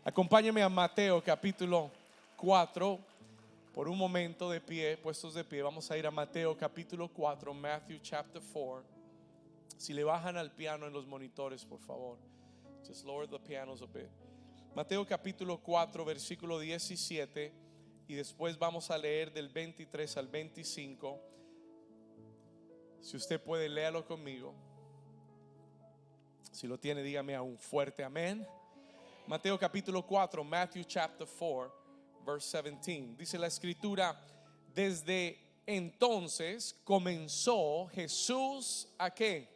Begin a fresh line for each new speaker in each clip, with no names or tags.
Acompáñame a Mateo capítulo 4. Por un momento de pie, puestos de pie, vamos a ir a Mateo capítulo 4, Matthew chapter 4. Si le bajan al piano en los monitores, por favor. Just lower the pianos a bit. Mateo capítulo 4, versículo 17. Y después vamos a leer del 23 al 25. Si usted puede, léalo conmigo. Si lo tiene, dígame a un fuerte amén. Mateo capítulo 4, Matthew chapter 4, verse 17. Dice la escritura: desde entonces comenzó Jesús a ¿qué?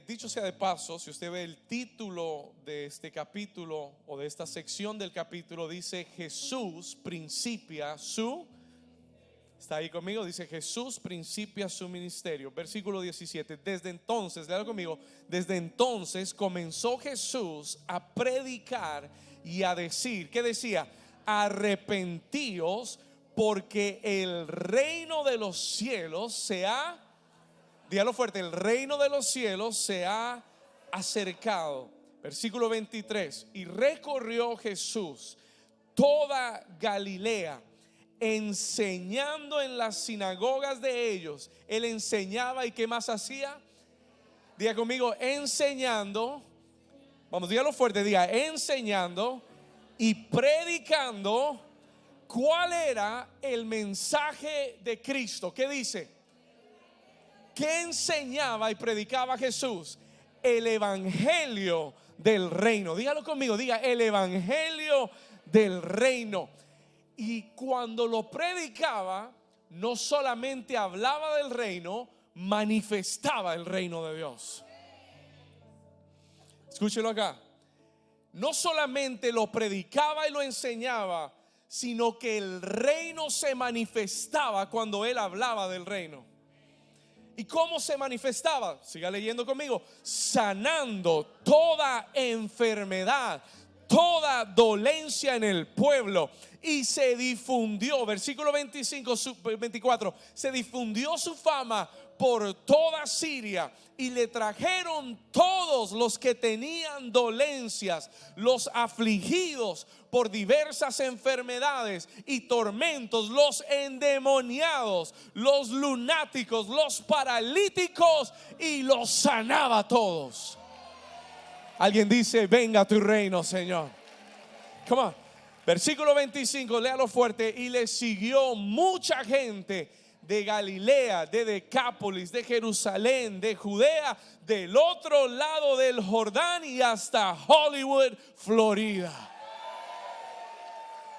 Dicho sea de paso, si usted ve el título de este capítulo o de esta sección del capítulo, dice Jesús principia su. Está ahí conmigo, dice Jesús principia su ministerio. Versículo 17. Desde entonces, léalo conmigo. Desde entonces comenzó Jesús a predicar y a decir, ¿qué decía? Arrepentíos, porque el reino de los cielos se ha, dígalo fuerte, el reino de los cielos se ha acercado. Versículo 23. Y recorrió Jesús toda Galilea, enseñando en las sinagogas de ellos. Él enseñaba, ¿y qué más hacía? Diga conmigo, enseñando. Vamos, dígalo fuerte, diga, enseñando y predicando. ¿Cuál era el mensaje de Cristo? ¿Qué dice? ¿Qué enseñaba y predicaba Jesús? El evangelio del reino. Dígalo conmigo, diga, el evangelio del reino. Y cuando lo predicaba, no solamente hablaba del reino, manifestaba el reino de Dios. Escúchelo acá. No solamente lo predicaba y lo enseñaba, sino que el reino se manifestaba cuando él hablaba del reino. ¿Y cómo se manifestaba? Siga leyendo conmigo. Sanando toda enfermedad, toda dolencia en el pueblo. Y se difundió, versículo 24, se difundió su fama por toda Siria, y le trajeron todos los que tenían dolencias, los afligidos por diversas enfermedades y tormentos, los endemoniados, los lunáticos, los paralíticos, y los sanaba a todos. Alguien dice: venga a tu reino, Señor. Come on. Versículo 25, léalo fuerte. Y le siguió mucha gente de Galilea, de Decápolis, de Jerusalén, de Judea, del otro lado del Jordán y hasta Hollywood, Florida.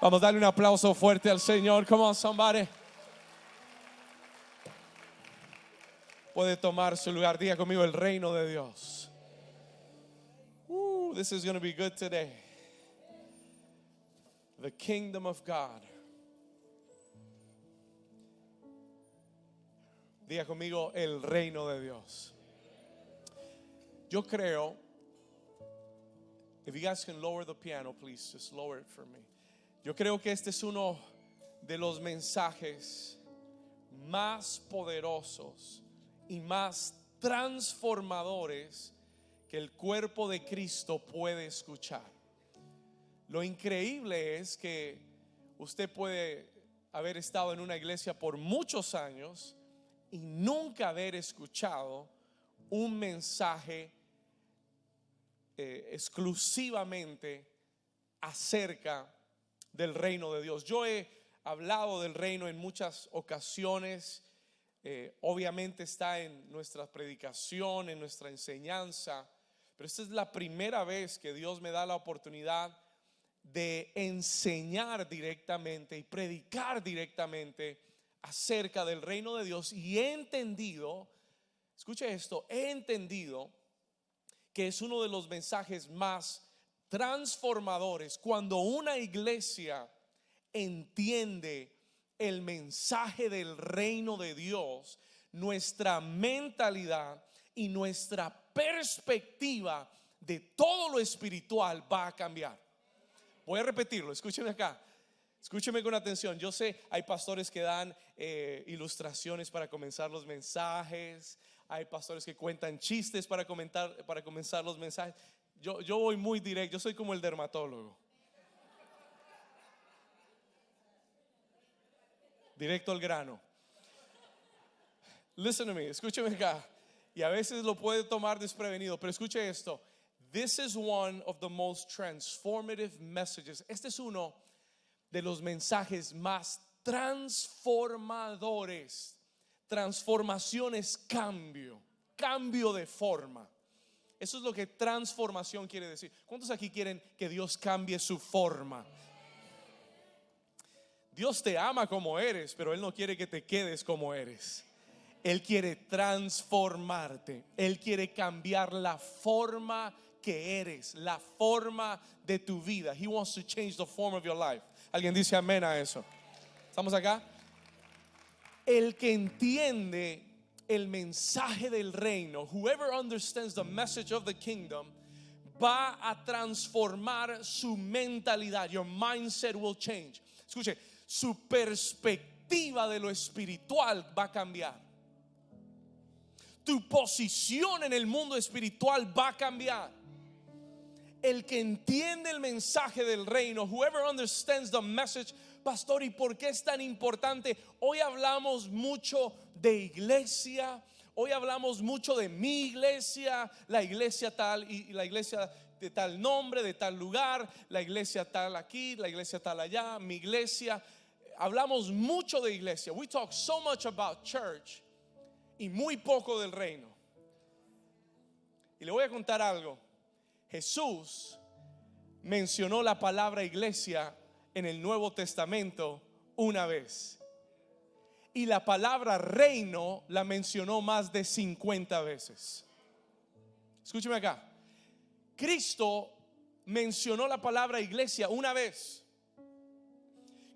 Vamos a darle un aplauso fuerte al Señor. Come on, somebody. Puede tomar su lugar. Diga conmigo: el reino de Dios. This is going to be good today. The kingdom of God. Diga conmigo: el reino de Dios. Yo creo, if you guys can lower the piano, please, just lower it for me. Yo creo que este es uno de los mensajes más poderosos y más transformadores que el cuerpo de Cristo puede escuchar. Lo increíble es que usted puede haber estado en una iglesia por muchos años y nunca haber escuchado un mensaje exclusivamente acerca del reino de Dios. Yo he hablado del reino en muchas ocasiones. Obviamente está en nuestra predicación, en nuestra enseñanza, pero esta es la primera vez que Dios me da la oportunidad de enseñar directamente y predicar directamente acerca del reino de Dios. Y he entendido, escuche esto, he entendido que es uno de los mensajes más transformadores cuando una iglesia entiende el mensaje del reino de Dios. Nuestra mentalidad y nuestra perspectiva de todo lo espiritual va a cambiar. Voy a repetirlo, escúcheme acá. Escúcheme con atención. Yo sé, hay pastores que dan ilustraciones para comenzar los mensajes. Hay pastores que cuentan chistes para comenzar los mensajes. Yo voy muy directo, yo soy como el dermatólogo. Directo al grano. Listen to me, escúcheme acá. Y a veces lo puede tomar desprevenido, pero escuche esto. This is one of the most transformative messages. Este es uno de los mensajes más transformadores. Transformación es cambio, cambio de forma. Eso es lo que transformación quiere decir. ¿Cuántos aquí quieren que Dios cambie su forma? Dios te ama como eres, pero Él no quiere que te quedes como eres. Él quiere transformarte. Él quiere cambiar la forma que eres, la forma de tu vida. He wants to change the form of your life. ¿Alguien dice amén a eso? ¿Estamos acá? El que entiende el mensaje del reino, whoever understands the message of the kingdom, va a transformar su mentalidad. Your mindset will change. Escuche, su perspectiva de lo espiritual va a cambiar. Tu posición en el mundo espiritual va a cambiar. El que entiende el mensaje del reino, whoever understands the message. Pastor, ¿y por qué es tan importante? Hoy hablamos mucho de iglesia, hoy hablamos mucho de mi iglesia, la iglesia tal y la iglesia de tal nombre, de tal lugar, la iglesia tal aquí, la iglesia tal allá, mi iglesia. Hablamos mucho de iglesia. We talk so much about church y muy poco del reino. Y le voy a contar algo. Jesús mencionó la palabra iglesia en el Nuevo Testamento una vez, y la palabra reino la mencionó más de 50 veces. Escúcheme acá. Cristo mencionó la palabra iglesia una vez.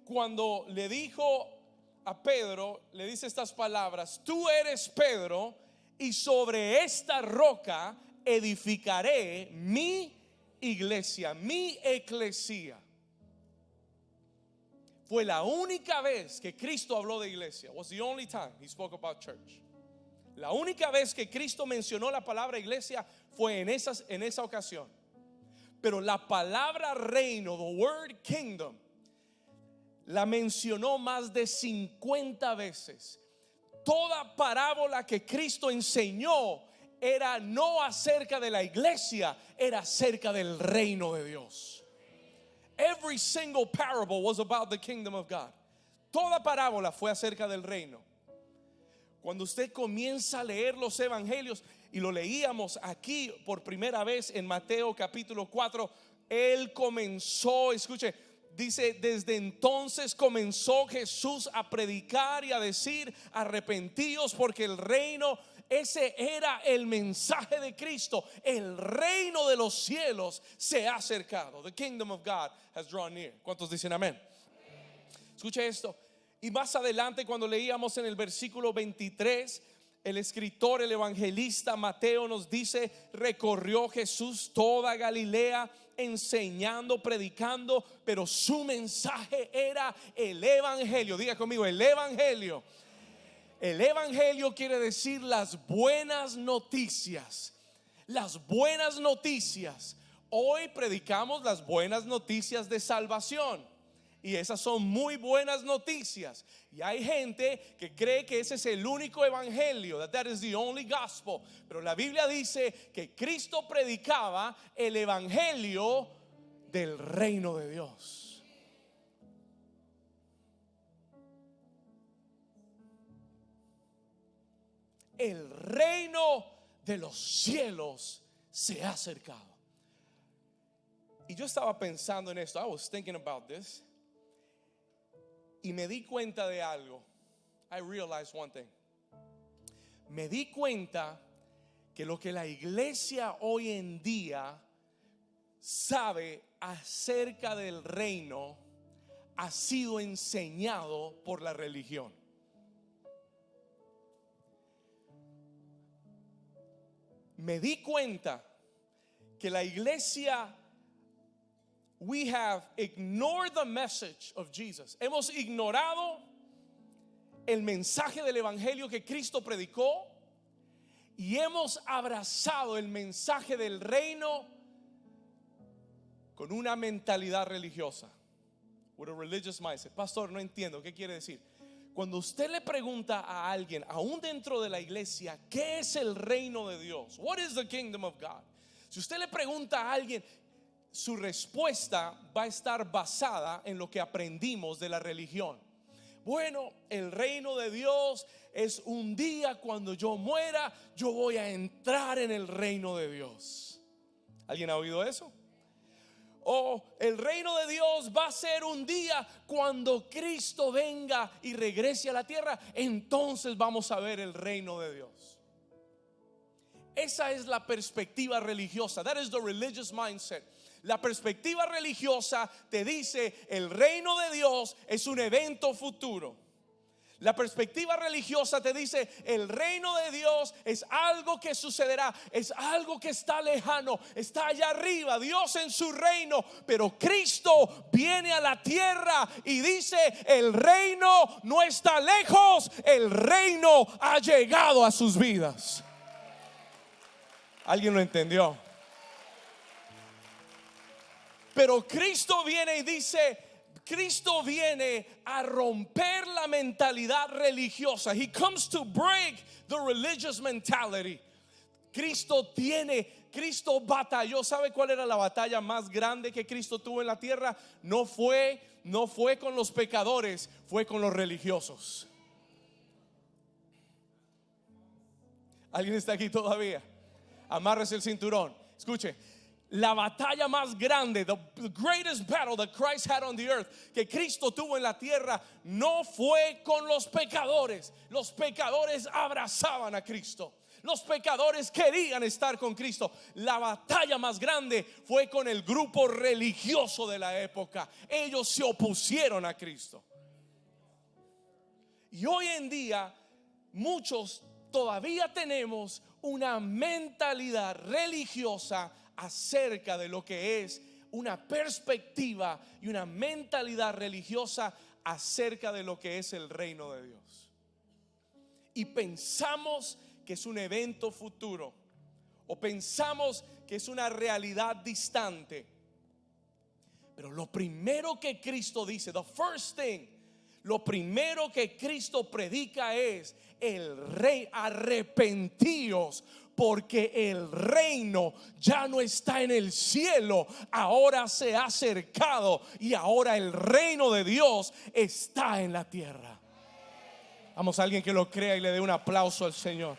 Cuando le dijo a Pedro, le dice estas palabras: tú eres Pedro, y sobre esta roca edificaré mi iglesia, mi eclesía. Fue la única vez que Cristo habló de iglesia. Was the only time he spoke about church. La única vez que Cristo mencionó la palabra iglesia fue en esa ocasión. Pero la palabra reino, the word kingdom, la mencionó más de 50 veces. Toda parábola que Cristo enseñó era no acerca de la iglesia, era acerca del reino de Dios. Every single parable was about the kingdom of God. Toda parábola fue acerca del reino. Cuando usted comienza a leer los evangelios, y lo leíamos aquí por primera vez en Mateo capítulo 4, Él comenzó, escuche, dice: desde entonces comenzó Jesús a predicar y a decir: arrepentíos porque el reino. Ese era el mensaje de Cristo. El reino de los cielos se ha acercado. The kingdom of God has drawn near. ¿Cuántos dicen amén? Escuche esto. Y más adelante, cuando leíamos en el versículo 23, el escritor, el evangelista Mateo nos dice: recorrió Jesús toda Galilea, enseñando, predicando, pero su mensaje era el evangelio. Diga conmigo, el evangelio. El evangelio quiere decir las buenas noticias. Las buenas noticias. Hoy predicamos las buenas noticias de salvación, y esas son muy buenas noticias. Y hay gente que cree que ese es el único evangelio, that is the only gospel. Pero la Biblia dice que Cristo predicaba el evangelio del reino de Dios. El reino de los cielos se ha acercado. Y yo estaba pensando en esto. I was thinking about this. Y me di cuenta de algo. I realized one thing. Me di cuenta que lo que la iglesia hoy en día sabe acerca del reino ha sido enseñado por la religión. Me di cuenta que la iglesia, we have ignored the message of Jesus. Hemos ignorado el mensaje del evangelio que Cristo predicó, y hemos abrazado el mensaje del reino con una mentalidad religiosa, with a religious mindset. Pastor, no entiendo, ¿qué quiere decir? Cuando usted le pregunta a alguien, aún dentro de la iglesia, ¿qué es el reino de Dios? What is the kingdom of God? Si usted le pregunta a alguien, su respuesta va a estar basada en lo que aprendimos de la religión. Bueno, el reino de Dios es un día cuando yo muera, yo voy a entrar en el reino de Dios. ¿Alguien ha oído eso? O el reino de Dios va a ser un día cuando Cristo venga y regrese a la tierra, entonces vamos a ver el reino de Dios. Esa es la perspectiva religiosa. That is the religious mindset. La perspectiva religiosa te dice el reino de Dios es un evento futuro. La perspectiva religiosa te dice el reino de Dios es algo que sucederá, es algo que está lejano, está allá arriba, Dios en su reino. Pero Cristo viene a la tierra y dice el reino no está lejos, el reino ha llegado a sus vidas. ¿Alguien lo entendió? Pero Cristo viene y dice, Cristo viene a romper la mentalidad religiosa. He comes to break the religious mentality. Cristo batalló. ¿Sabe cuál era la batalla más grande que Cristo tuvo en la tierra? No fue con los pecadores, fue con los religiosos. ¿Alguien está aquí todavía? Amárrese el cinturón. Escuche. La batalla más grande, the greatest battle that Christ had on the earth, que Cristo tuvo en la tierra, no fue con los pecadores. Los pecadores abrazaban a Cristo. Los pecadores querían estar con Cristo. La batalla más grande fue con el grupo religioso de la época. Ellos se opusieron a Cristo. Y hoy en día muchos todavía tenemos una mentalidad religiosa acerca de lo que es una perspectiva y una mentalidad religiosa acerca de lo que es el reino de Dios. Y pensamos que es un evento futuro, o pensamos que es una realidad distante. Pero lo primero que Cristo dice, the first thing, lo primero que Cristo predica es el rey, arrepentíos, porque el reino ya no está en el cielo, ahora se ha acercado y ahora el reino de Dios está en la tierra. Vamos a alguien que lo crea y le dé un aplauso al Señor.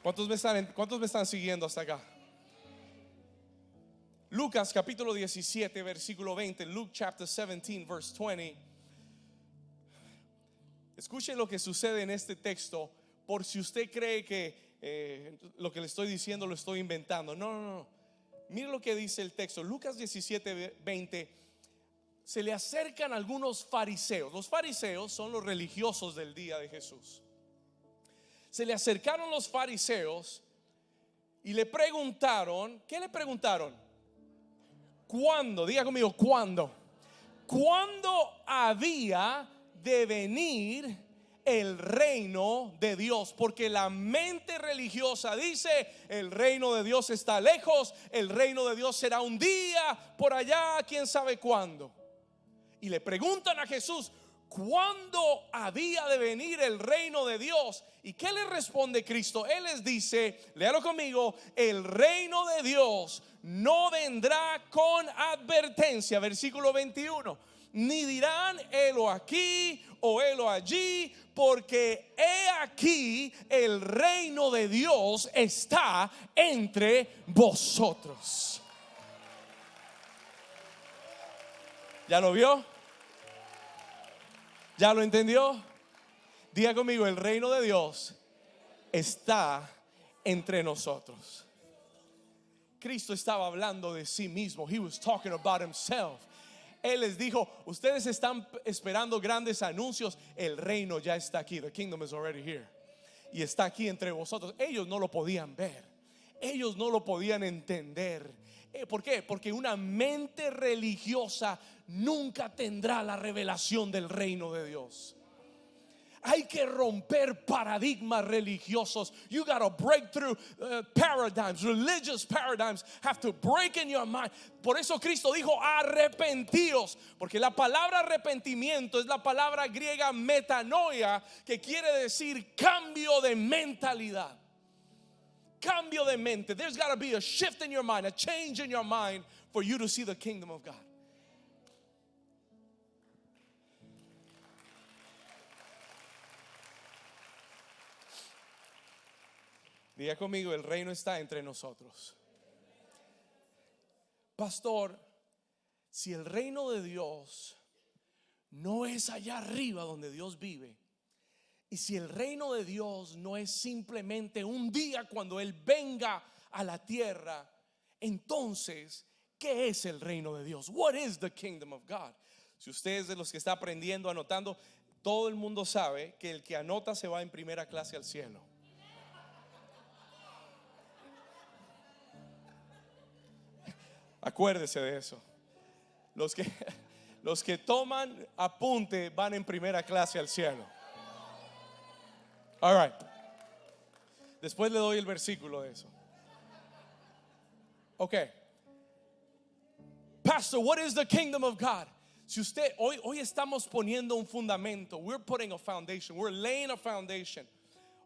¿Cuántos me están siguiendo hasta acá? Lucas capítulo 17 versículo 20. Luke chapter 17 verse 20. Escuchen lo que sucede en este texto, por si usted cree que lo que le estoy diciendo lo estoy inventando. No. Mire lo que dice el texto. Lucas 17, 20. Se le acercan algunos fariseos. Los fariseos son los religiosos del día de Jesús. Se le acercaron los fariseos y le preguntaron. ¿Qué le preguntaron? ¿Cuándo? Diga conmigo, ¿cuándo? ¿Cuándo había de venir el reino de Dios? Porque la mente religiosa dice el reino de Dios está lejos, el reino de Dios será un día por allá, quién sabe cuándo. Y le preguntan a Jesús, ¿cuándo había de venir el reino de Dios? ¿Y qué le responde Cristo? Él les dice, léalo conmigo, el reino de Dios no vendrá con advertencia, versículo 21. Ni dirán helo aquí o helo allí, porque he aquí el reino de Dios está entre vosotros. ¿Ya lo vio? ¿Ya lo entendió? Diga conmigo, el reino de Dios está entre nosotros. Cristo estaba hablando de sí mismo. He was talking about himself. Él les dijo, ustedes están esperando grandes anuncios, el reino ya está aquí. The kingdom is already here. Y está aquí entre vosotros. Ellos no lo podían ver, ellos no lo podían entender. ¿Por qué? Porque una mente religiosa nunca tendrá la revelación del reino de Dios. Hay que romper paradigmas religiosos. You got to break through paradigms, religious paradigms have to break in your mind. Por eso Cristo dijo arrepentíos, porque la palabra arrepentimiento es la palabra griega metanoia, que quiere decir cambio de mentalidad. Cambio de mente. There's got to be a shift in your mind, a change in your mind for you to see the kingdom of God. Diga conmigo, el reino está entre nosotros. Pastor, si el reino de Dios no es allá arriba donde Dios vive, y si el reino de Dios no es simplemente un día cuando Él venga a la tierra, entonces, ¿qué es el reino de Dios? What is the kingdom of God? Si usted es de los que está aprendiendo, anotando, todo el mundo sabe que el que anota se va en primera clase al cielo. Acuérdese de eso. Los que toman apunte van en primera clase al cielo. All right. Después le doy el versículo de eso. Okay. Pastor, what is the kingdom of God? Si usted hoy estamos poniendo un fundamento. We're putting a foundation. We're laying a foundation.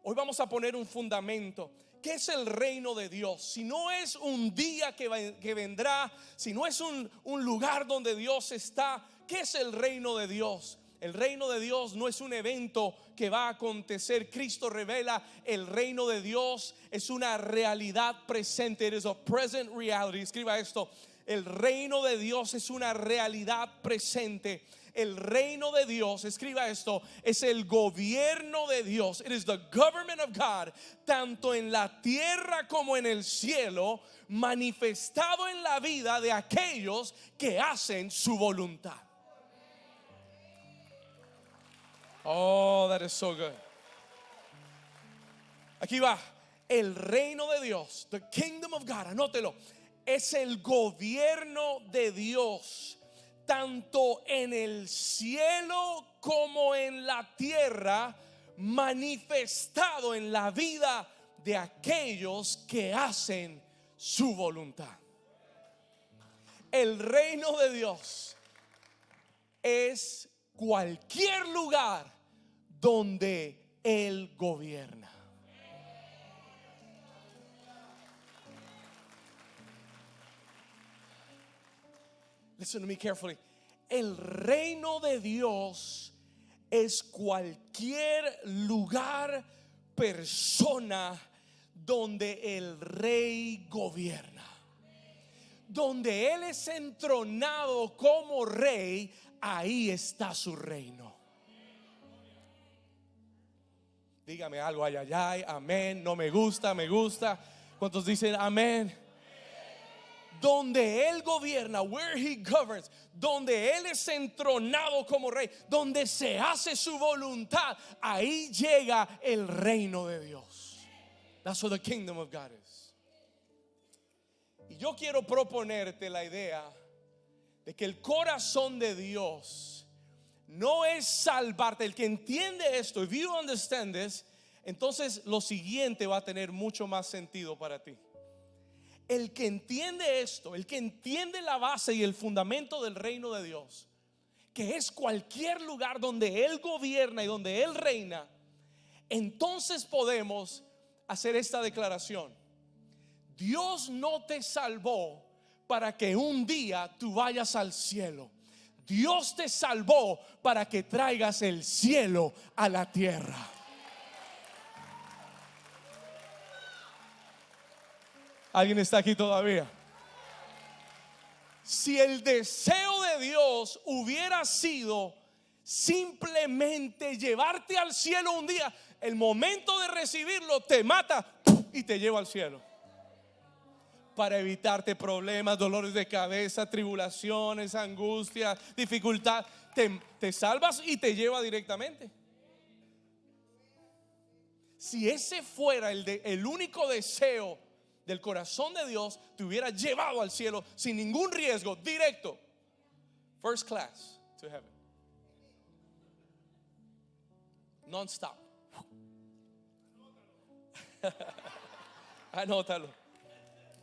Hoy vamos a poner un fundamento. ¿Qué es el reino de Dios? Si no es un día que vendrá, si no es un lugar donde Dios está, ¿qué es el reino de Dios? El reino de Dios no es un evento que va a acontecer. Cristo revela el reino de Dios es una realidad presente. It is a present reality. Escriba esto. El reino de Dios es una realidad presente. El reino de Dios, escriba esto, es el gobierno de Dios. It is the government of God, tanto en la tierra como en el cielo, manifestado en la vida de aquellos que hacen su voluntad. Oh, that is so good. Aquí va. El reino de Dios, the kingdom of God, anótelo, es el gobierno de Dios, tanto en el cielo como en la tierra, manifestado en la vida de aquellos que hacen su voluntad. El reino de Dios es cualquier lugar donde Él gobierna. Listen to me carefully. El reino de Dios es cualquier lugar, persona donde el rey gobierna. Donde Él es entronado como rey, ahí está su reino. Dígame algo, ay, ay, ay, amén, no me gusta, me gusta. ¿Cuántos dicen amén? Donde Él gobierna, where He governs, donde Él es entronado como rey, donde se hace su voluntad, ahí llega el reino de Dios. That's what the kingdom of God is. Y yo quiero proponerte la idea de que el corazón de Dios no es salvarte. El que entiende esto, if you understand this, entonces lo siguiente va a tener mucho más sentido para ti. El que entiende esto, el que entiende la base y el fundamento del reino de Dios, que es cualquier lugar donde Él gobierna y donde Él reina, entonces podemos hacer esta declaración: Dios no te salvó para que un día tú vayas al cielo. Dios te salvó para que traigas el cielo a la tierra. ¿Alguien está aquí todavía? Si el deseo de Dios hubiera sido simplemente llevarte al cielo un día, el momento de recibirlo te mata y te lleva al cielo, para evitarte problemas, dolores de cabeza, tribulaciones, angustia, dificultad. Te salvas y te lleva directamente. Si ese fuera el único deseo del corazón de Dios, te hubiera llevado al cielo sin ningún riesgo, directo, first class to heaven. Non-stop. Anótalo.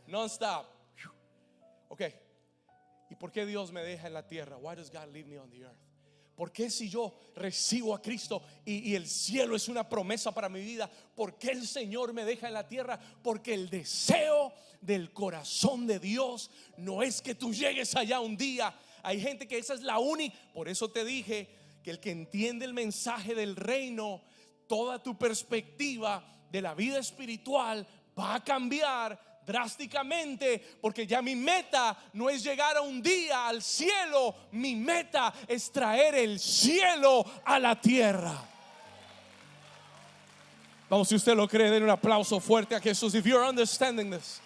Non-stop. Ok. ¿Y por qué Dios me deja en la tierra? Why does God leave me on the earth? ¿Por qué si yo recibo a Cristo y el cielo es una promesa para mi vida, por qué el Señor me deja en la tierra? Porque el deseo del corazón de Dios no es que tú llegues allá un día. Hay gente que esa es la única. Por eso te dije que el que entiende el mensaje del reino, toda tu perspectiva de la vida espiritual va a cambiar drásticamente, porque ya mi meta no es llegar a un día al cielo, mi meta es traer el cielo a la tierra. Vamos, si usted lo cree, den un aplauso fuerte a Jesús. If you're understanding this.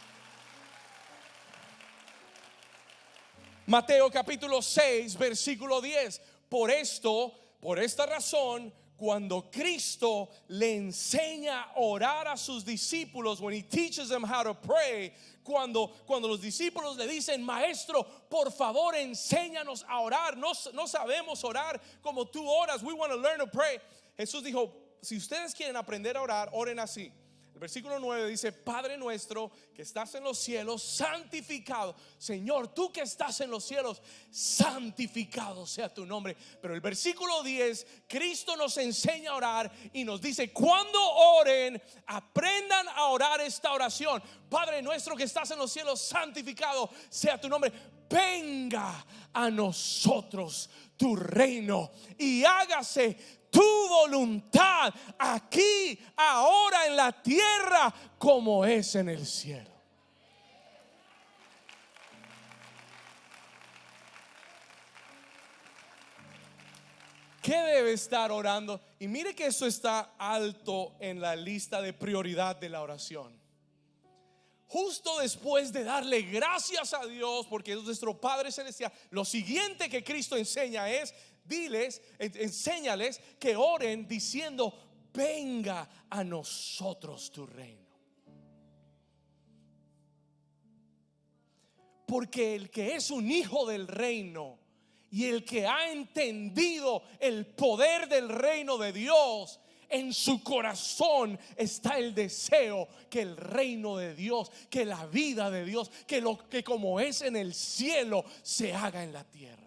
Mateo capítulo 6 versículo 10. Por esta razón, cuando Cristo le enseña a orar a sus discípulos, when he teaches them how to pray, cuando los discípulos le dicen, maestro, por favor enséñanos a orar, no sabemos orar como tú oras, we want to learn to pray. Jesús dijo, si ustedes quieren aprender a orar, oren así. El versículo 9 dice, Padre nuestro que estás en los cielos, santificado. Señor, tú que estás en los cielos, santificado sea tu nombre. Pero el versículo 10, Cristo nos enseña a orar y nos dice, cuando oren, aprendan a orar esta oración. Padre nuestro que estás en los cielos, santificado sea tu nombre. Venga a nosotros tu reino y hágase tu voluntad aquí, ahora en la tierra, como es en el cielo. ¿Qué debe estar orando? Y mire que eso está alto en la lista de prioridad de la oración. Justo después de darle gracias a Dios porque es nuestro Padre Celestial, lo siguiente que Cristo enseña es, enséñales que oren diciendo, venga a nosotros tu reino. Porque el que es un hijo del reino y el que ha entendido el poder del reino de Dios, en su corazón está el deseo que el reino de Dios, que la vida de Dios, que lo que como es en el cielo se haga en la tierra.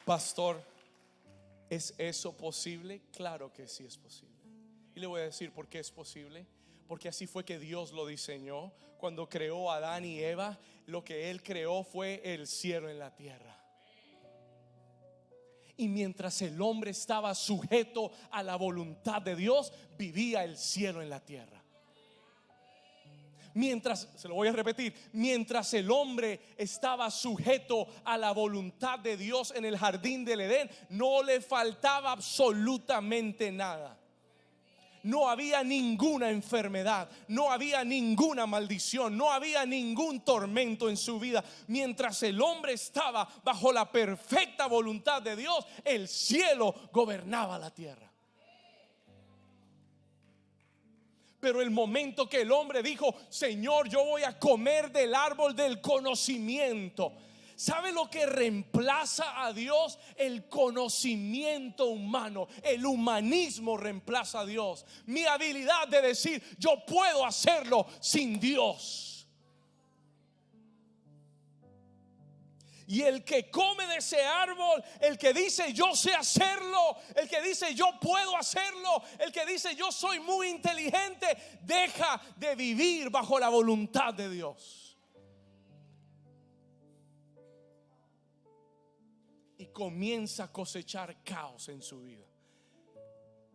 Pastor, ¿es eso posible? Claro que sí es posible. Y le voy a decir por qué es posible. Porque así fue que Dios lo diseñó. Cuando creó a Adán y Eva, lo que Él creó fue el cielo en la tierra. Y mientras el hombre estaba sujeto a la voluntad de Dios, vivía el cielo en la tierra. Mientras, se lo voy a repetir, mientras el hombre estaba sujeto a la voluntad de Dios en el jardín del Edén, no le faltaba absolutamente nada. No había ninguna enfermedad, no había ninguna maldición, no había ningún tormento en su vida. Mientras el hombre estaba bajo la perfecta voluntad de Dios, el cielo gobernaba la tierra. Pero el momento que el hombre dijo, Señor, yo voy a comer del árbol del conocimiento. ¿Sabe lo que reemplaza a Dios? El conocimiento humano. El humanismo reemplaza a Dios. Mi habilidad de decir, yo puedo hacerlo sin Dios. Y el que come de ese árbol, el que dice yo sé hacerlo, el que dice yo puedo hacerlo, el que dice yo soy muy inteligente, deja de vivir bajo la voluntad de Dios y comienza a cosechar caos en su vida.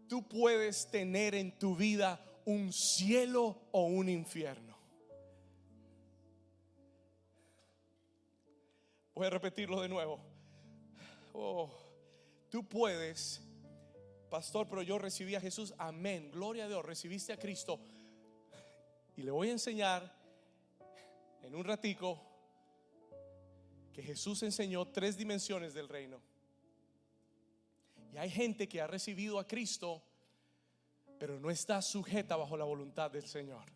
Tú puedes tener en tu vida un cielo o un infierno. Voy a repetirlo de nuevo. Tú puedes, pastor, pero yo recibí a Jesús. Amén, gloria a Dios, recibiste a Cristo. Y le voy a enseñar en un ratico que Jesús enseñó 3 dimensiones del reino. Y hay gente que ha recibido a Cristo, pero no está sujeta bajo la voluntad del Señor.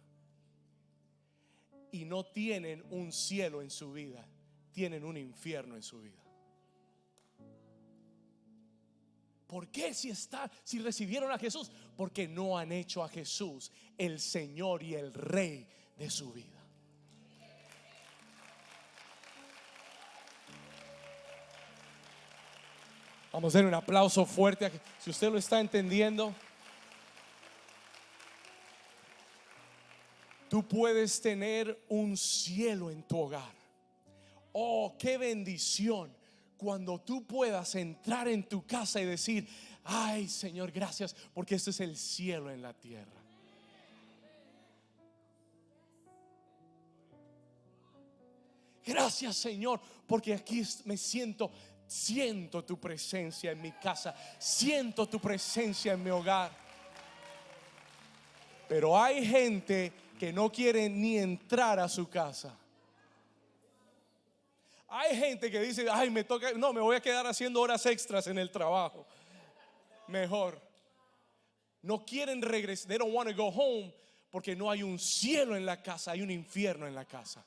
y no tienen un cielo en su vida, tienen un infierno en su vida. ¿Por qué si recibieron a Jesús? Porque no han hecho a Jesús el Señor y el Rey de su vida. Vamos a dar un aplauso fuerte si usted lo está entendiendo. Tú puedes tener un cielo en tu hogar. Oh, qué bendición cuando tú puedas entrar en tu casa y decir: ay, Señor, gracias, porque este es el cielo en la tierra. Gracias, Señor, porque aquí me siento tu presencia en mi casa, siento tu presencia en mi hogar. Pero hay gente que no quiere ni entrar a su casa. Hay gente que dice: ay, me voy a quedar haciendo horas extras en el trabajo. Mejor. No quieren regresar. They don't want to go home porque no hay un cielo en la casa, hay un infierno en la casa.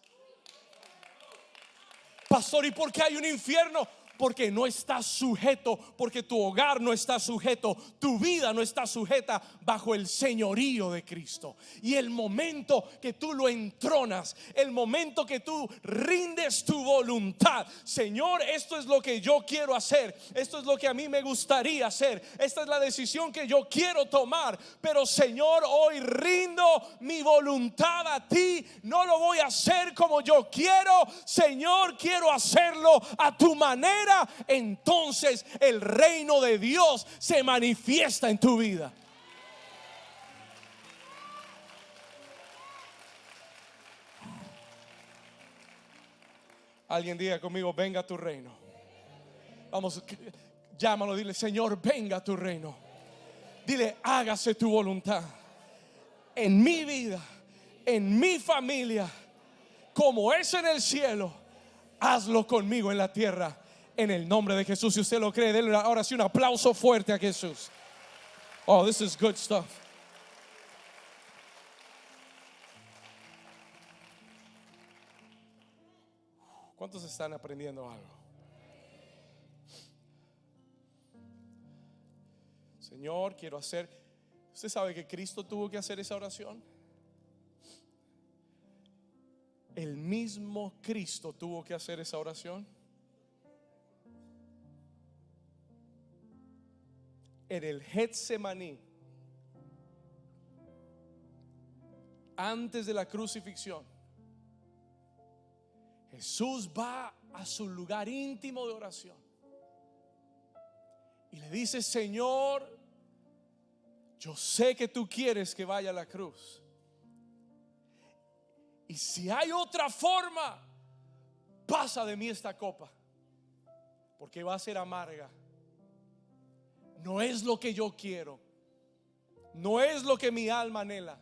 Pastor, ¿y por qué hay un infierno? Porque no estás sujeto, porque tu hogar no está sujeto, tu vida no está sujeta bajo el señorío de Cristo. Y el momento que tú lo entronas, el momento que tú rindes tu voluntad: Señor, esto es lo que yo quiero hacer, esto es lo que a mí me gustaría hacer, esta es la decisión que yo quiero tomar, pero Señor, hoy rindo mi voluntad a ti, no lo voy a hacer como yo quiero, Señor, quiero hacerlo a tu manera. Entonces el reino de Dios se manifiesta en tu vida. Alguien diga conmigo: venga tu reino. Vamos, llámalo, dile: Señor, venga tu reino. Dile: hágase tu voluntad en mi vida, en mi familia, como es en el cielo. Hazlo conmigo en la tierra, en el nombre de Jesús. Si usted lo cree, denle ahora sí un aplauso fuerte a Jesús. Oh, this is good stuff. ¿Cuántos están aprendiendo algo? Señor, quiero hacer. ¿Usted sabe que Cristo tuvo que hacer esa oración? El mismo Cristo tuvo que hacer esa oración. En el Getsemaní, antes de la crucifixión, Jesús va a su lugar íntimo de oración y le dice: Señor, yo sé que tú quieres que vaya a la cruz, y si hay otra forma, pasa de mí esta copa, porque va a ser amarga. No es lo que yo quiero, no es lo que mi alma anhela,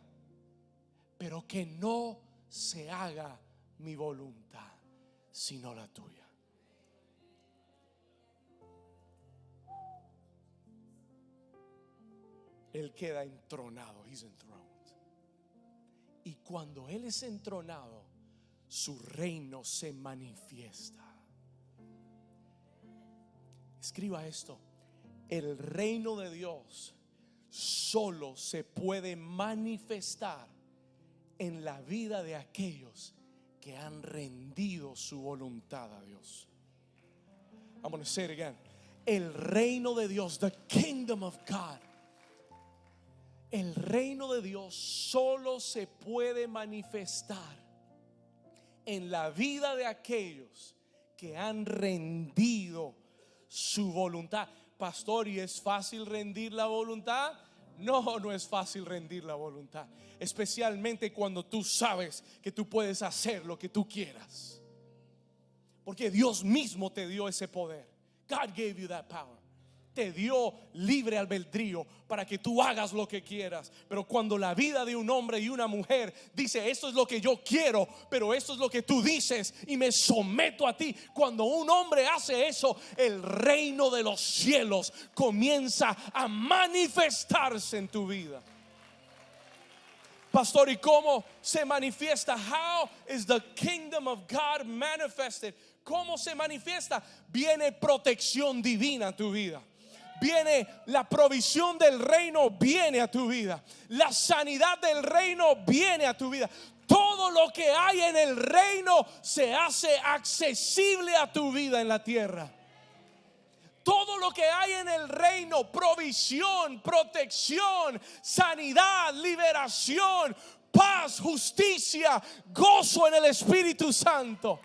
pero que no se haga mi voluntad, sino la tuya. Él queda entronado. He's enthroned. Y cuando Él es entronado, su reino se manifiesta. Escriba esto: el reino de Dios solo se puede manifestar en la vida de aquellos que han rendido su voluntad a Dios. I'm going to say it again. El reino de Dios, the kingdom of God, el reino de Dios solo se puede manifestar en la vida de aquellos que han rendido su voluntad. Pastor, ¿y es fácil rendir la voluntad? No, no es fácil rendir la voluntad, especialmente cuando tú sabes que tú puedes hacer lo que tú quieras, porque Dios mismo te dio ese poder. God gave you that power. Te dio libre albedrío para que tú hagas lo que quieras. Pero cuando la vida de un hombre y una mujer dice: esto es lo que yo quiero, pero esto es lo que tú dices y me someto a ti, cuando un hombre hace eso, el reino de los cielos comienza a manifestarse en tu vida. Pastor, ¿y cómo se manifiesta? How is the kingdom of God manifested? ¿Cómo se manifiesta? Viene protección divina a tu vida. Viene la provisión del reino, viene a tu vida. La sanidad del reino viene a tu vida. Todo lo que hay en el reino se hace accesible a tu vida en la tierra. Todo lo que hay en el reino, provisión, protección, sanidad, liberación, paz, justicia, gozo en el Espíritu Santo.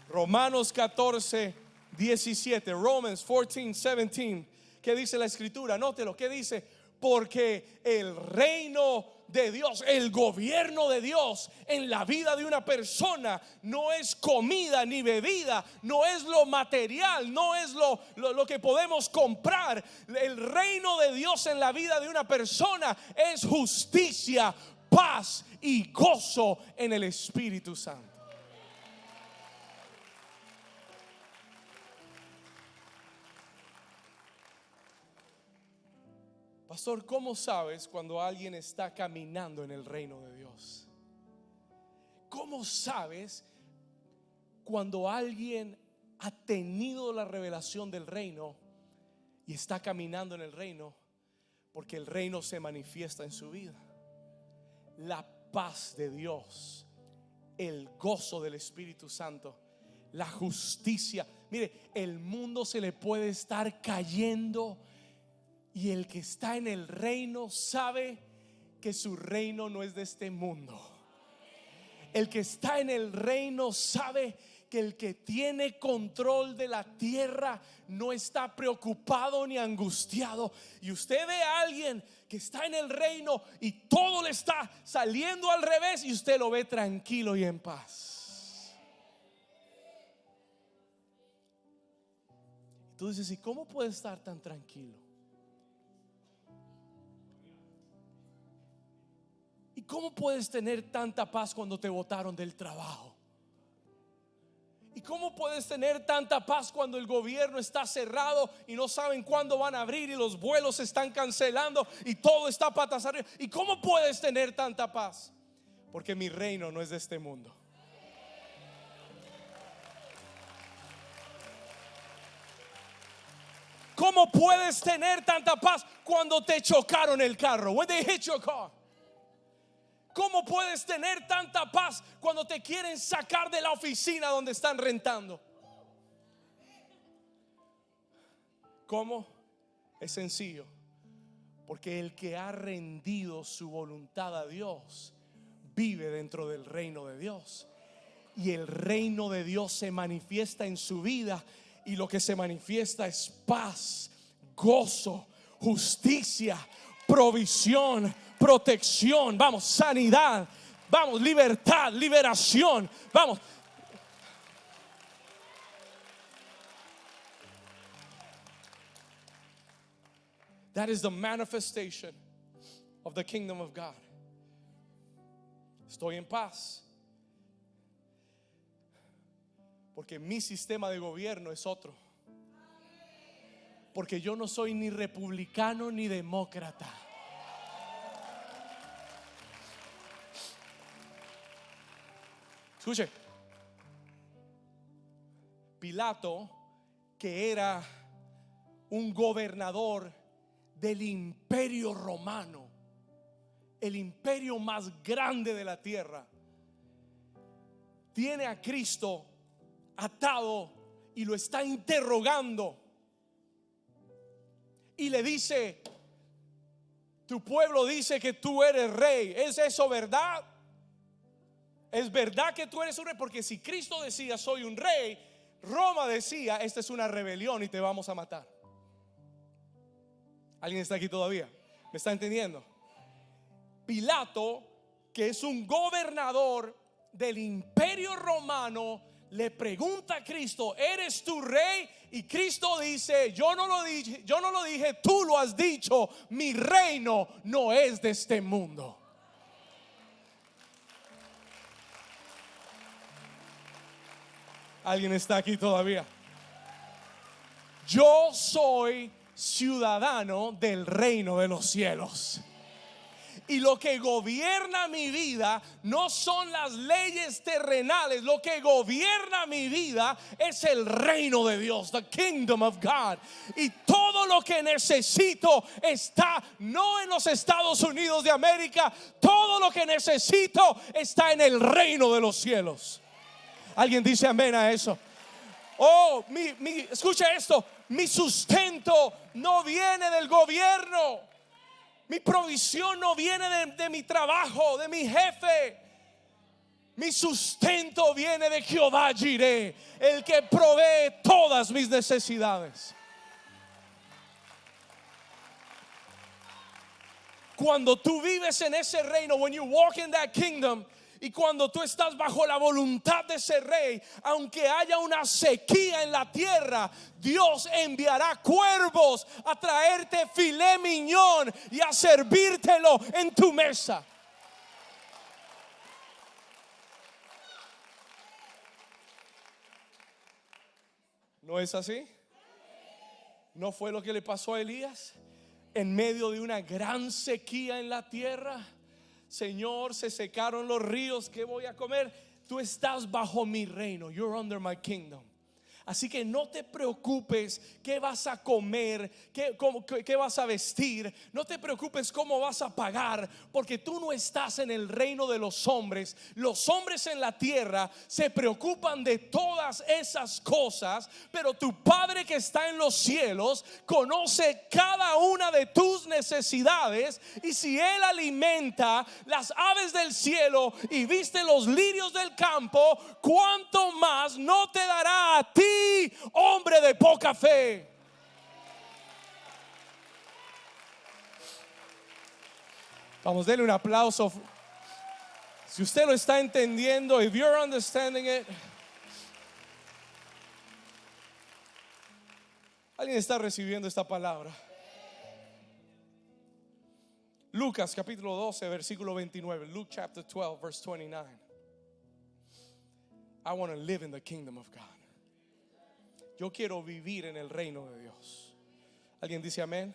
Romanos 14, 17. Romans 14, 17. ¿Qué dice la escritura? Nótelo, ¿qué dice? Porque el reino de Dios, el gobierno de Dios en la vida de una persona no es comida ni bebida, no es lo material, no es lo que podemos comprar. El reino de Dios en la vida de una persona es justicia, paz y gozo en el Espíritu Santo. Pastor, ¿cómo sabes cuando alguien está caminando en el reino de Dios? ¿Cómo sabes cuando alguien ha tenido la revelación del reino y está caminando en el reino? Porque el reino se manifiesta en su vida. La paz de Dios, el gozo del Espíritu Santo, la justicia. Mire, el mundo se le puede estar cayendo, y el que está en el reino sabe que su reino no es de este mundo. El que está en el reino sabe que el que tiene control de la tierra no está preocupado ni angustiado. Y usted ve a alguien que está en el reino y todo le está saliendo al revés, y usted lo ve tranquilo y en paz. Tú dices, ¿y cómo puede estar tan tranquilo? ¿Y cómo puedes tener tanta paz cuando te botaron del trabajo? ¿Y cómo puedes tener tanta paz cuando el gobierno está cerrado y no saben cuándo van a abrir y los vuelos se están cancelando y todo está patas arriba? ¿Y cómo puedes tener tanta paz? Porque mi reino no es de este mundo. ¿Cómo puedes tener tanta paz cuando te chocaron el carro? When they hit your car. ¿Cómo puedes tener tanta paz cuando te quieren sacar de la oficina donde están rentando? ¿Cómo? Es sencillo. Porque el que ha rendido su voluntad a Dios vive dentro del reino de Dios. Y el reino de Dios se manifiesta en su vida. Y lo que se manifiesta es paz, gozo, justicia, provisión, protección, vamos, sanidad, vamos, libertad, liberación, vamos. That is the manifestation of the kingdom of God. Estoy en paz porque mi sistema de gobierno es otro. Porque yo no soy ni republicano ni demócrata. Escuche, Pilato, que era un gobernador del imperio romano, el imperio más grande de la tierra, tiene a Cristo atado y lo está interrogando y le dice: tu pueblo dice que tú eres rey, ¿es eso verdad? ¿Es verdad que tú eres un rey? Porque si Cristo decía soy un rey, Roma decía esta es una rebelión y te vamos a matar. ¿Alguien está aquí todavía? ¿Me está entendiendo? Pilato, que es un gobernador del imperio romano, le pregunta a Cristo: ¿eres tu rey? Y Cristo dice: yo no lo dije, tú lo has dicho, mi reino no es de este mundo. ¿Alguien está aquí todavía? Yo soy ciudadano del reino de los cielos. Y lo que gobierna mi vida no son las leyes terrenales. Lo que gobierna mi vida es el reino de Dios, the kingdom of God. Y todo lo que necesito está no en los Estados Unidos de América. Todo lo que necesito está en el reino de los cielos. ¿Alguien dice amén a eso? Oh, escucha esto. Mi sustento no viene del gobierno. Mi provisión no viene de mi trabajo, de mi jefe. Mi sustento viene de Jehová Jireh, el que provee todas mis necesidades. Cuando tú vives en ese reino, when you walk in that kingdom, y cuando tú estás bajo la voluntad de ese rey, aunque haya una sequía en la tierra, Dios enviará cuervos a traerte filé miñón y a servírtelo en tu mesa. ¿No es así? ¿No fue lo que le pasó a Elías? En medio de una gran sequía en la tierra, Señor, se secaron los ríos, ¿qué voy a comer? Tú estás bajo mi reino. You're under my kingdom. Así que no te preocupes qué vas a comer, qué vas a vestir. No te preocupes cómo vas a pagar, porque tú no estás en el reino de los hombres. Los hombres en la tierra se preocupan de todas esas cosas, pero tu Padre que está en los cielos conoce cada una de tus necesidades. Y si Él alimenta las aves del cielo y viste los lirios del campo, ¿cuánto más no te dará a ti, hombre de poca fe? Vamos, denle un aplauso. Si usted lo está entendiendo, if you're understanding it. ¿Alguien está recibiendo esta palabra? Lucas capítulo 12 versículo 29. Luke chapter 12 verse 29. I want to live in the kingdom of God. Yo quiero vivir en el reino de Dios. ¿Alguien dice amén?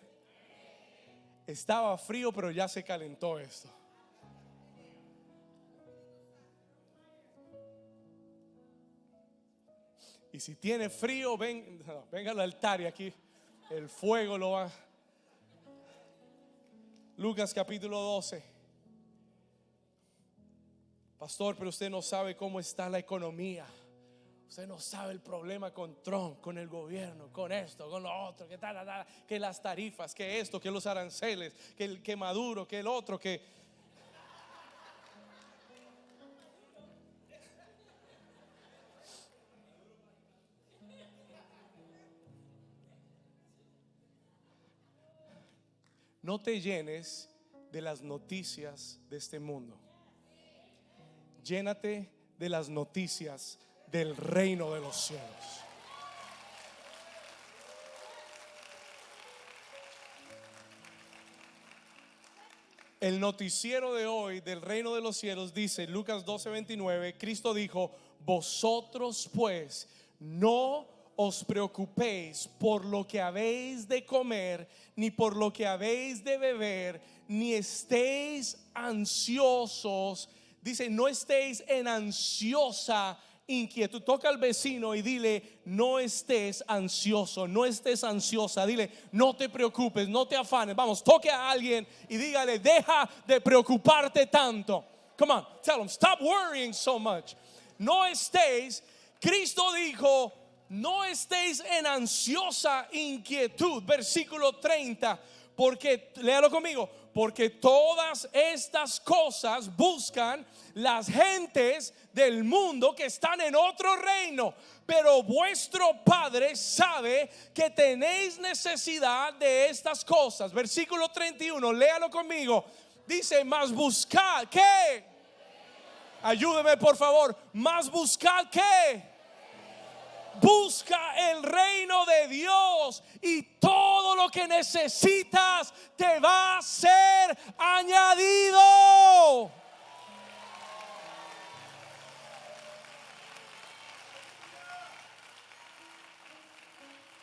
Estaba frío, pero ya se calentó esto. Y si tiene frío, venga al altar y aquí el fuego lo va. Lucas capítulo 12. Pastor, pero usted no sabe cómo está la economía. Usted no sabe el problema con Trump, con el gobierno, con esto, con lo otro, que las tarifas, que esto, que los aranceles, que Maduro, que el otro, que... No te llenes de las noticias de este mundo. Llénate de las noticias del reino de los cielos. El noticiero de hoy del reino de los cielos dice, Lucas 12:29, Cristo dijo: vosotros pues no os preocupéis por lo que habéis de comer, ni por lo que habéis de beber, ni estéis ansiosos. Dice, no estéis en ansiosa inquietud. Toca al vecino y dile: no estés ansioso, no estés ansiosa. Dile: no te preocupes, no te afanes. Vamos, toque a alguien y dígale: deja de preocuparte tanto. Come on, tell them, stop worrying so much. No estéis, Cristo dijo, no estéis en ansiosa inquietud. Versículo 30. Porque, léalo conmigo, porque todas estas cosas buscan las gentes del mundo que están en otro reino, pero vuestro Padre sabe que tenéis necesidad de estas cosas. Versículo 31, léalo conmigo. Dice: mas buscad, ¿qué? Ayúdeme por favor. Mas buscad, ¿qué? Busca el reino de Dios y todo lo que necesitas te va a ser añadido.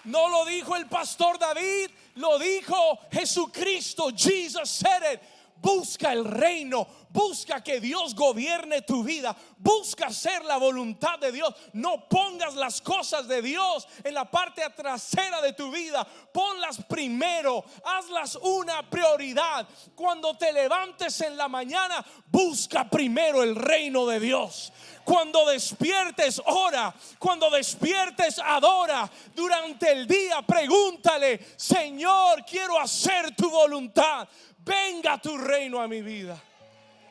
No lo dijo el pastor David, lo dijo Jesucristo. Jesus said it. Busca el reino, busca que Dios gobierne tu vida, busca hacer la voluntad de Dios. No pongas las cosas de Dios en la parte trasera de tu vida, ponlas primero, hazlas una prioridad. Cuando te levantes en la mañana, busca primero el reino de Dios. Cuando despiertes, ora. Cuando despiertes, adora. Durante el día, pregúntale: Señor, quiero hacer tu voluntad. Venga tu reino a mi vida.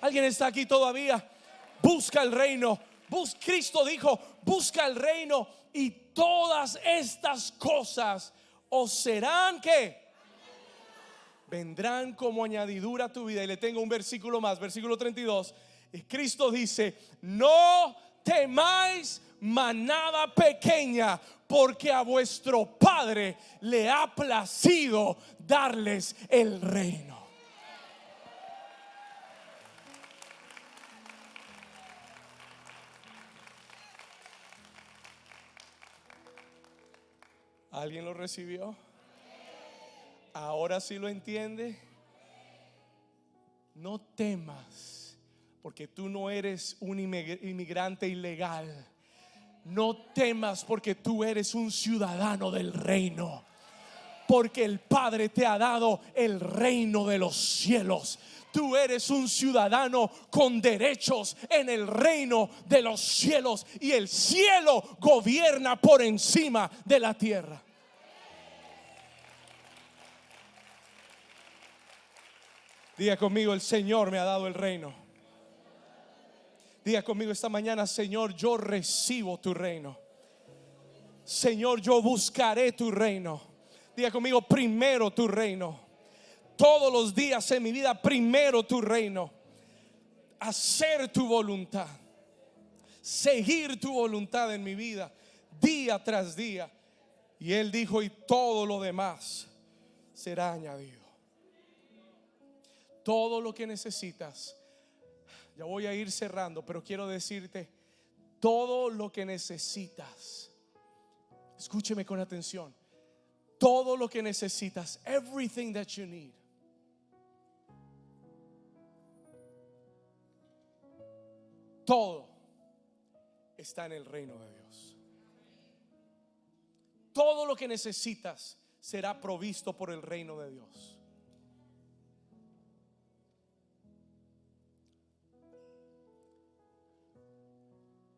¿Alguien está aquí todavía? Busca el reino. Cristo dijo: busca el reino y todas estas cosas os serán ¿qué? Vendrán como añadidura a tu vida. Y le tengo un versículo más, versículo 32. Y Cristo dice: no temáis manada pequeña, porque a vuestro Padre le ha placido darles el reino. ¿Alguien lo recibió? ¿Ahora sí lo entiende? No temas, porque tú no eres un inmigrante ilegal. No temas, porque tú eres un ciudadano del reino. Porque el Padre te ha dado el reino de los cielos. Tú eres un ciudadano con derechos en el reino de los cielos, y el cielo gobierna por encima de la tierra. Diga conmigo: el Señor me ha dado el reino. Diga conmigo esta mañana: Señor, yo recibo tu reino. Señor, yo buscaré tu reino. Diga conmigo: primero tu reino. Todos los días en mi vida, primero tu reino. Hacer tu voluntad, seguir tu voluntad en mi vida, día tras día. Y Él dijo: y todo lo demás será añadido. Todo lo que necesitas. Ya voy a ir cerrando, pero quiero decirte: todo lo que necesitas, escúcheme con atención, todo lo que necesitas, everything that you need, todo está en el reino de Dios. Todo lo que necesitas será provisto por el reino de Dios.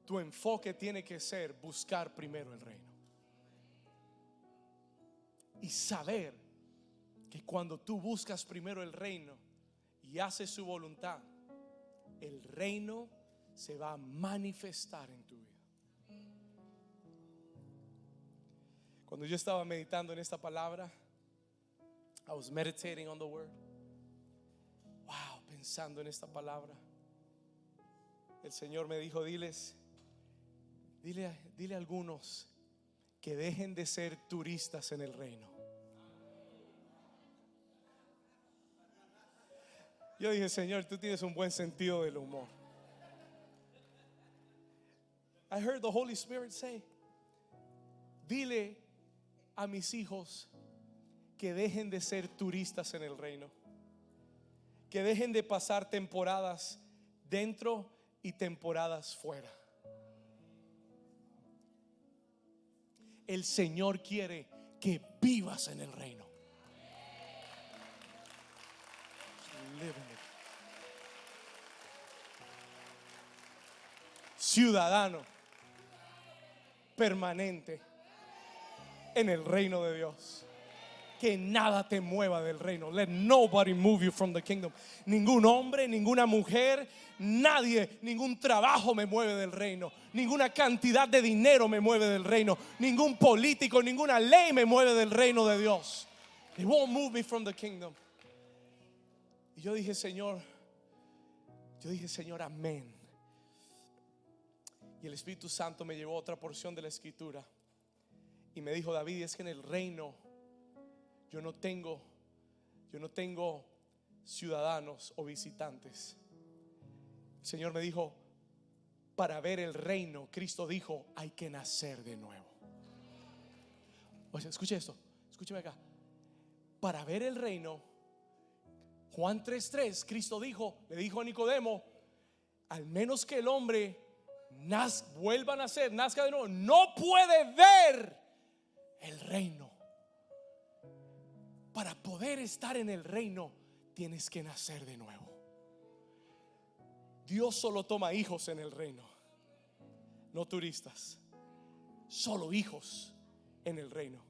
Tu enfoque tiene que ser buscar primero el reino y saber que cuando tú buscas primero el reino y haces su voluntad, el reino se va a manifestar en tu vida. Cuando yo estaba meditando en esta palabra, I was meditating on the word. Wow, pensando en esta palabra, el Señor me dijo: dile a algunos que dejen de ser turistas en el reino. Yo dije: Señor, tú tienes un buen sentido del humor. I heard the Holy Spirit say: dile a mis hijos que dejen de ser turistas en el reino, que dejen de pasar temporadas dentro y temporadas fuera. El Señor quiere que vivas en el reino. Ciudadano permanente en el reino de Dios. Que nada te mueva del reino. Let nobody move you from the kingdom. Ningún hombre, ninguna mujer, nadie, ningún trabajo me mueve del reino. Ninguna cantidad de dinero me mueve del reino. Ningún político, ninguna ley me mueve del reino de Dios. They won't move me from the kingdom. Y yo dije: Señor, amén. Y el Espíritu Santo me llevó a otra porción de la escritura y me dijo: David, es que en el reino yo no tengo ciudadanos o visitantes. El Señor me dijo: para ver el reino, Cristo dijo, hay que nacer de nuevo. Oye, escuche esto, escúcheme acá. Para ver el reino, Juan 3:3, Cristo le dijo a Nicodemo: al menos que el hombre vuelva a nacer, nazca de nuevo, no puede ver el reino. Para poder estar en el reino tienes que nacer de nuevo. Dios solo toma hijos en el reino, no turistas, solo hijos en el reino.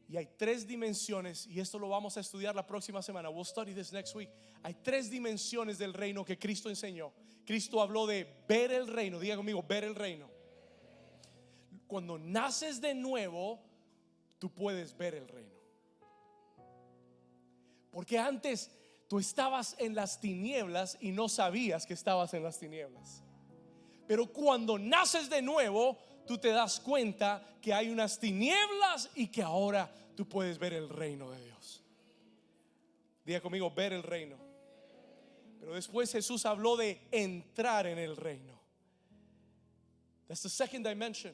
Y hay 3 dimensiones, y esto lo vamos a estudiar la próxima semana. We'll study this next week. Hay 3 dimensiones del reino que Cristo enseñó. Cristo habló de ver el reino. Diga conmigo, ver el reino. Cuando naces de nuevo, tú puedes ver el reino. Porque antes tú estabas en las tinieblas y no sabías que estabas en las tinieblas. Pero cuando naces de nuevo, tú te das cuenta que hay unas tinieblas y que ahora tú puedes ver el reino de Dios. Diga conmigo, ver el reino. Pero después Jesús habló de entrar en el reino. That's the second dimension.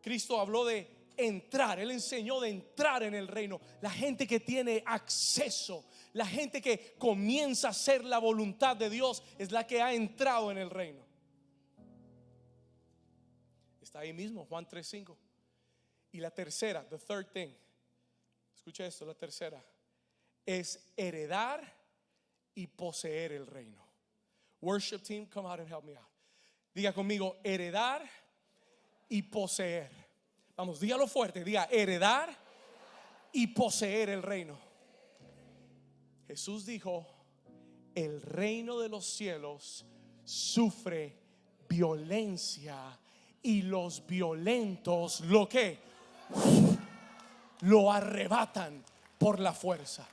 Cristo habló de entrar, Él enseñó de entrar en el reino. La gente que tiene acceso, la gente que comienza a hacer la voluntad de Dios, es la que ha entrado en el reino. Está ahí mismo, Juan 3:5. Y la tercera, the third thing, escucha esto, la tercera es heredar y poseer el reino. Worship team, come out and help me out. Diga conmigo, heredar y poseer. Vamos, dígalo fuerte, diga heredar y poseer el reino. Jesús dijo: el reino de los cielos sufre violencia y los violentos lo arrebatan por la fuerza.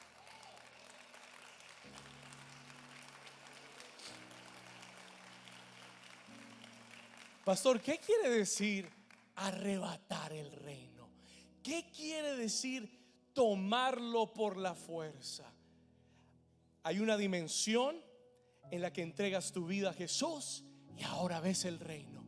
Pastor, ¿qué quiere decir arrebatar el reino? ¿Qué quiere decir tomarlo por la fuerza? Hay una dimensión en la que entregas tu vida a Jesús y ahora ves el reino.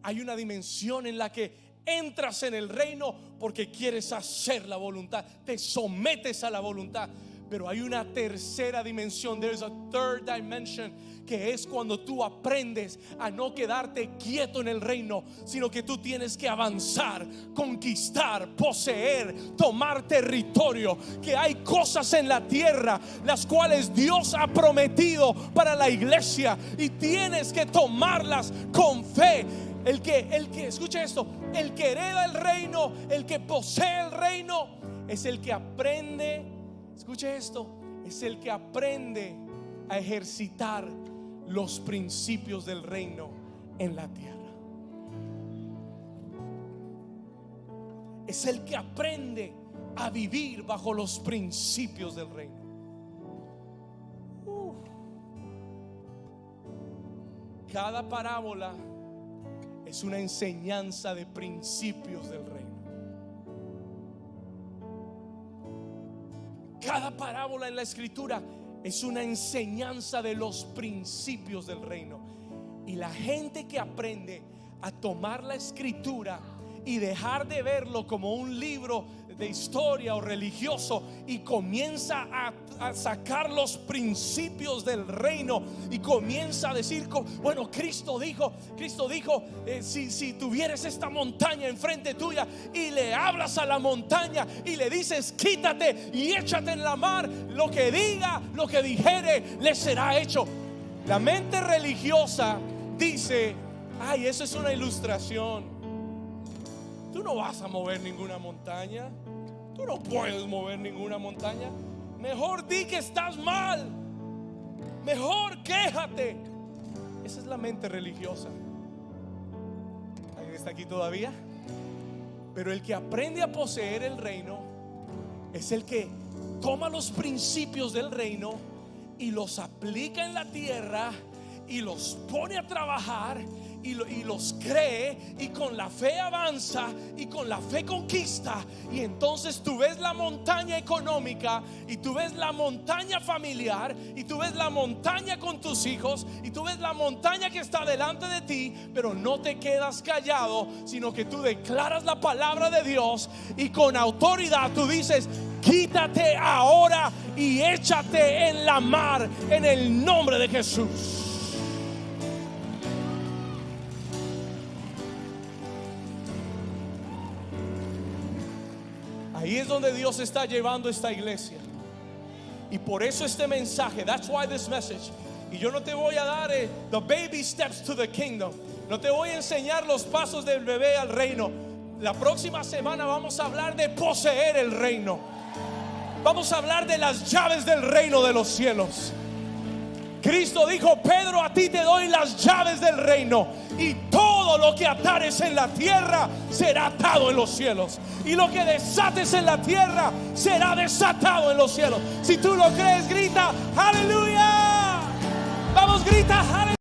Hay una dimensión en la que entras en el reino porque quieres hacer la voluntad, te sometes a la voluntad. Pero hay una tercera dimensión. There is a third dimension, que es cuando tú aprendes a no quedarte quieto en el reino, sino que tú tienes que avanzar, conquistar, poseer, tomar territorio. Que hay cosas en la tierra las cuales Dios ha prometido para la iglesia y tienes que tomarlas con fe. El que escucha esto, el que hereda el reino, el que posee el reino, es el que aprende. Escuche esto, es el que aprende a ejercitar los principios del reino en la tierra. Es el que aprende a vivir bajo los principios del reino. Cada parábola es una enseñanza de principios del reino. Cada parábola en la escritura es una enseñanza de los principios del reino. Y la gente que aprende a tomar la escritura y dejar de verlo como un libro de historia o religioso y comienza a sacar los principios del reino y comienza a decir, bueno, Cristo dijo si tuvieres esta montaña enfrente tuya y le hablas a la montaña y le dices quítate y échate en la mar, lo que diga, lo que dijere le será hecho. La mente religiosa dice, ay, eso es una ilustración. Tú no vas a mover ninguna montaña. Tú no puedes mover ninguna montaña. Mejor di que estás mal. Mejor quéjate. Esa es la mente religiosa. ¿Alguien está aquí todavía? Pero el que aprende a poseer el reino es el que toma los principios del reino y los aplica en la tierra y los pone a trabajar y los cree, y con la fe avanza y con la fe conquista. Y entonces tú ves la montaña económica y tú ves la montaña familiar y tú ves la montaña con tus hijos y tú ves la montaña que está delante de ti, pero no te quedas callado, sino que tú declaras la palabra de Dios y con autoridad tú dices quítate ahora y échate en la mar en el nombre de Jesús. Ahí es donde Dios está llevando esta iglesia. Y por eso este mensaje, that's why this message. Y yo no te voy a dar the baby steps to the kingdom. No te voy a enseñar los pasos del bebé al reino. La próxima semana vamos a hablar de poseer el reino. Vamos a hablar de las llaves del reino de los cielos. Cristo dijo: Pedro, a ti te doy las llaves del reino, y todo lo que atares en la tierra será atado en los cielos, y lo que desates en la tierra será desatado en los cielos. Si tú lo crees, grita aleluya. Vamos, grita aleluya.